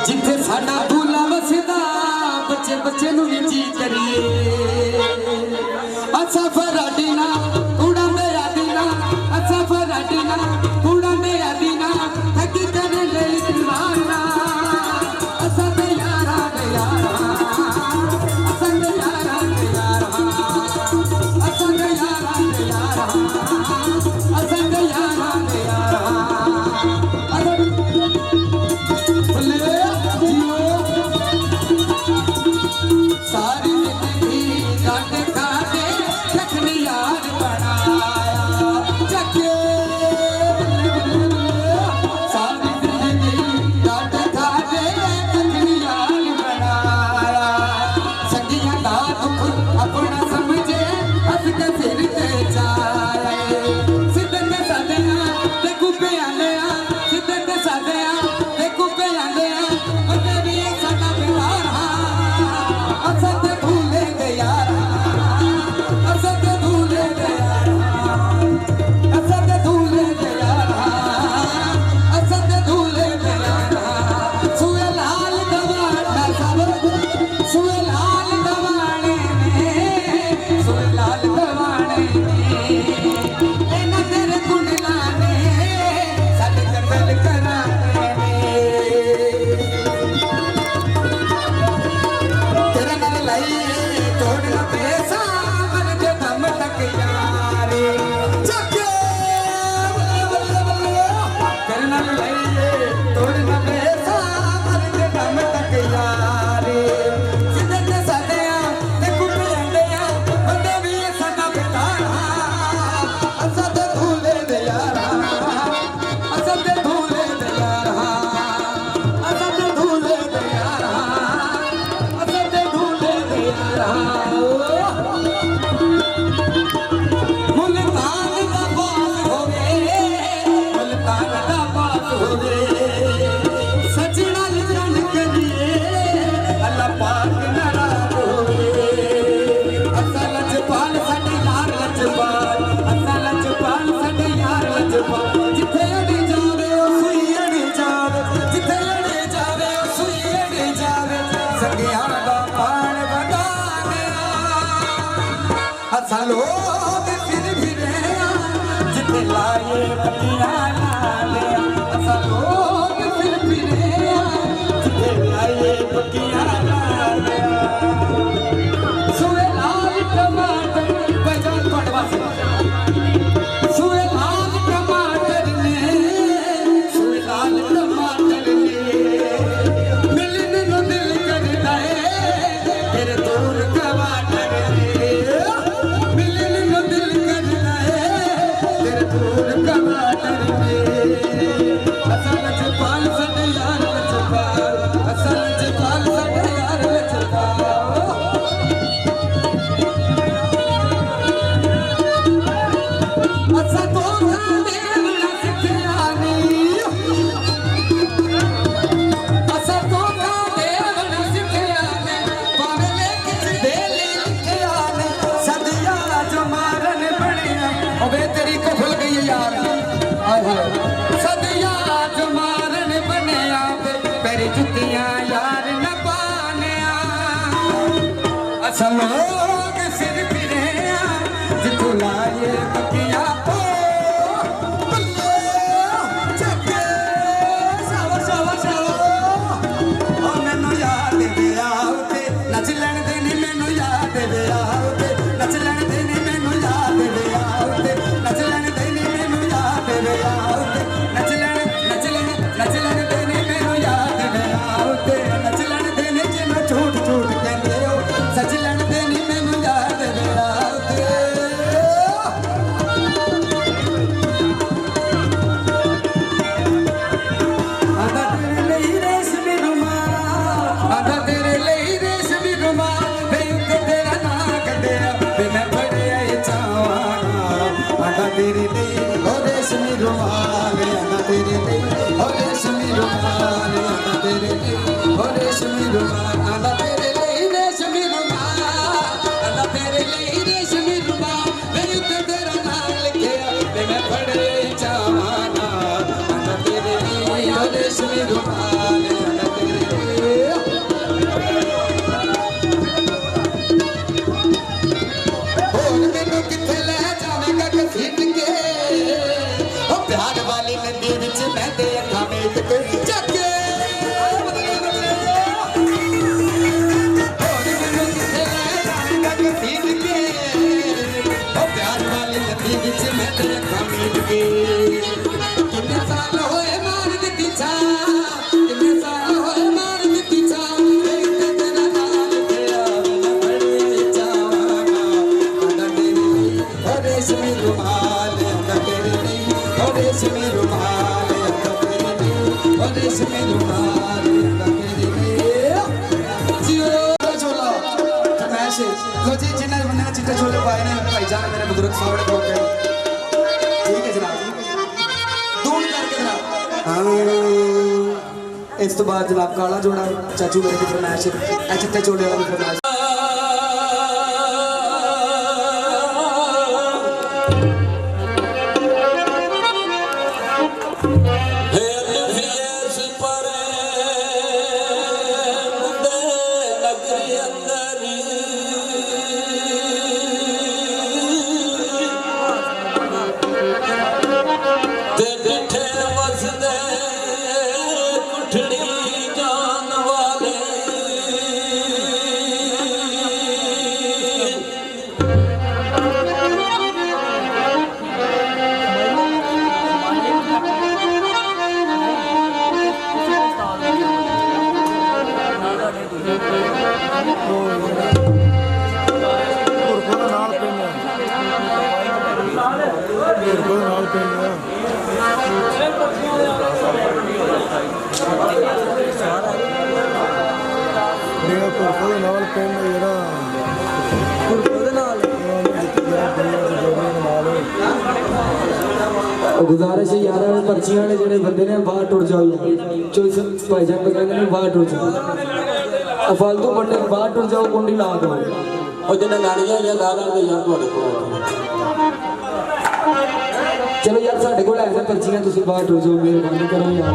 जिथे साडा दूल्हा वसदा बच्चे बच्चे नूं भी जी करिए अच्छा फराडी ना कूड़ा दे यादी ना अच्छा फराडी ना कूड़ा दे यादी ना थकी करे ले दीवाना असा दे यारा असा दे यारा असा दे यारा असा दे यारा सारी जिंदगी काट खाते रखनी याद बनाया जगे सारी जिंदगी काट खाते रखनी याद बनाया सगिया दा दुख अपना समझे हंस के सिर ते जाए सिद्धे ते सदिया ते कुपे आंदे सिद्धे ते सदिया ते कुपे आंदे बंदे भी साडा प्यार असद भूले गए यार असद भूले गए यार असद भूले गए यार असद भूले गए यार सुए लाल दवाड़ा सब सुए लाल दवाड़े ने सुए लाल दवाड़े ने एना तेरे कुंडला ने साडे कतल कराने ने तेरे नाल लाइए तोड़ना पैसा मन के दम तक यारे जगे तेरे नाल लाइए तोड़ना पैसा मन के दम तक यारे सिद्धे ते सदिया ते कुपे अंडिया बंदे भी सदा बेतारा असद भूले दे यारा असद भूले दे यारा असद भूले दे यारा असद भूले दे यारा मुल्तान दा बास होवे मुल्तान दा बास होवे सजना लिखन करिए अल्लाह पाक नाराज होवे असा लजपाल साडे यार लजपाल असा लजपाल साडे यार लजपाल जिथे अड़ी जावे ओ सुई अड़ी जावे जिथे अड़ी जावे ओ सुई अड़ी जावे सगिया दा पान बगाने असा लोग फिर फिरे जिथे लाए पतिया लाले असा लोग फिर फिरे जिथे लाए पतिया लाले सुए लाल टमाटर बजान पड़वासी सुए लाल टमाटर ने सुए लाल टमाटर ने मिलने नु दिल करदा है तेरे दूर टमाटर ने मिलने नु दिल करदा है तेरे दूर टमाटर ने असल लजपाल साडे यार लजपाल असल लजपाल साडे यार लजपाल असा तो देवना सिखया नहीं असा तो देवना सिखया नहीं पागले किस बेली लिखया नहीं सदिया जो मारन बनिया अबे तेरी को भूल गई यार हाय हाय सदिया जो मारन बनिया पेरी जुतियां यार न पानिया असा लोग सिर फिरे जिथों लाए बकिया ओ बल्ले जगे सावर सावर सावर ओ मैनू याद दे आउते नच लैण दे नी मैनू याद दे आउते नच लैण दे नी मैनू याद दे आउते नच लैण दे नी मैनू याद दे आउते नच लैण दे नी मैनू याद दे आउते नच लैण दे नी जिन्नू झूठ झूठ कहंदे हो सच लैण दे नी मैनू याद दे आउते आंदा तेरे ਲਈ रेशमी रुमाल आंदा तेरे ਲਈ रेशमी रुमाल वे उत्ते तेरा नां कढिया वे मैं बड़िया चावाना आंदा तेरे ਲਈ ओ रेशमी रुमाल आंदा तेरे ਲਈ ओ रेशमी रुमाल आंदा तेरे ਲਈ ओ रेशमी रुमाल आंदा तेरे ਲਈ रेशमी रुमाल आंदा तेरे ਲਈ रेशमी रुमाल वे उत्ते तेरा नां लिखिया वे मैं बड़िया चावाना आंदा तेरे ਲਈ ओ रेशमी रुमाल आंदा तेरे मैं ते अखा मेट के जाके कितने साल होए मार दी छा कितने साल होए मार दी छा तेरा नाम तेरा बिना बड़े चावाना अंदर तेरे और रेशमी रुमाल अंदर तेरे नहीं और रेशमी रुमाल अंदर तेरे नहीं और रेशमी रुमाल अंदर तेरे नहीं जियो छोला फरमाइश लो जी जिन्ना बंदे ने चिट्टे छोले पाए ने भाईजान मेरे बुजुर्ग सामने खड़ो के ठीक है जनाब दूर करके जनाब इस तो बाद जनाब काला जोड़ा चाचू मेरे की फरमाइश है चिट्टे छोले वाला भी फरमाइश गुजारिश है यार पर्चियां ने जेडे बंदे ने बाहर टुर जाओ चोइस भाईजान को कहंदे ने बाहर टुर जाओ फालतू बंदे बाहर टुर जाओ कुंडी ला दो और जिन्हें गाड़ियां या ला लांगे यार ਤੁਹਾਡੇ ਕੋਲ चलो यार साडे कोल है पर्चियां तुसी बाहर टुर जाओ मेहरबानी करो यार